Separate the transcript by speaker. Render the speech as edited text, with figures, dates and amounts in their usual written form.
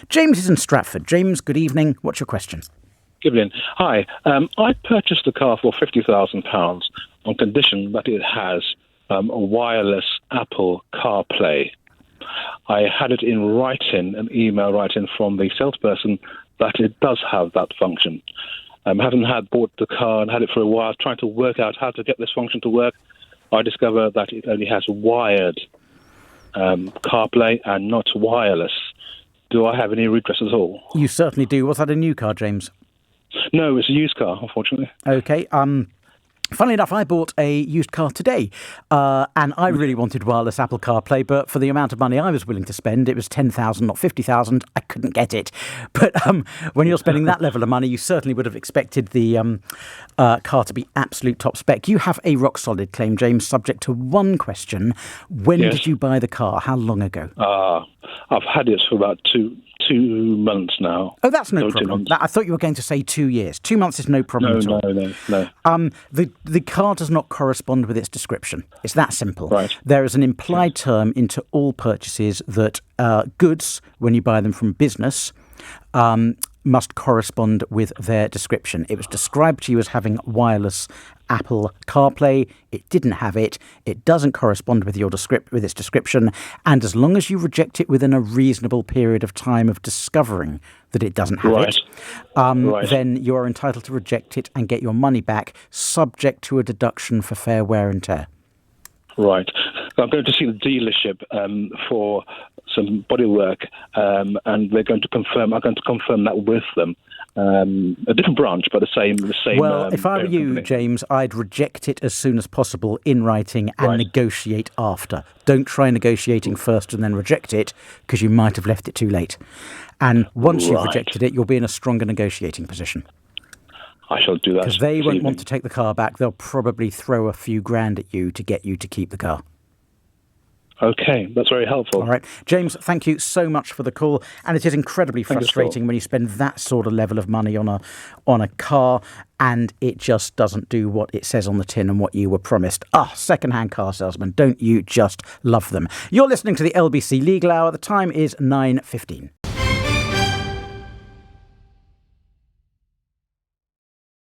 Speaker 1: James is in Stratford. James, good evening. What's your question?
Speaker 2: Good evening. Hi. I purchased a car for £50,000 on condition that it has a wireless Apple CarPlay. I had it in writing, an email writing from the salesperson that it does have that function. Haven't bought the car and had it for a while, trying to work out how to get this function to work. I discovered that it only has wired CarPlay and not wireless. Do I have any redress at all?
Speaker 1: You certainly do. Was that a new car, James?
Speaker 2: No, it's a used car, unfortunately.
Speaker 1: Okay. Funnily enough, I bought a used car today, and I really wanted wireless Apple CarPlay, but for the amount of money I was willing to spend, it was $10,000, not $50,000. I couldn't get it. But when you're spending that level of money, you certainly would have expected the car to be absolute top spec. You have a rock-solid claim, James, subject to one question. When did you buy the car? How long ago?
Speaker 2: I've had it for about two months now.
Speaker 1: Oh, that's no problem. I thought you were going to say 2 years. 2 months is no problem at all.
Speaker 2: No.
Speaker 1: The car does not correspond with its description. It's that simple.
Speaker 2: Right.
Speaker 1: There is an implied term into all purchases that goods, when you buy them from business, must correspond with their description. It was described to you as having wireless Apple CarPlay. It didn't have it. It doesn't correspond with with its description. And as long as you reject it within a reasonable period of time of discovering that it doesn't have it, then you are entitled to reject it and get your money back, subject to a deduction for fair wear and tear.
Speaker 2: Right. I'm going to see the dealership for some bodywork, and they're going to confirm. I'm going to confirm that with them. A different branch, but the same.
Speaker 1: Well, if I were you, company. James, I'd reject it as soon as possible in writing and negotiate after. Don't try negotiating first and then reject it, because you might have left it too late. And once you've rejected it, you'll be in a stronger negotiating position.
Speaker 2: I shall do that.
Speaker 1: Because they won't want to take the car back. They'll probably throw a few grand at you to get you to keep the car.
Speaker 2: Okay, that's very helpful.
Speaker 1: All right. James, thank you so much for the call. And it is incredibly frustrating when you spend that sort of level of money on a car and it just doesn't do what it says on the tin and what you were promised. Second-hand car salesman, don't you just love them? You're listening to the LBC Legal Hour. The time is 9:15.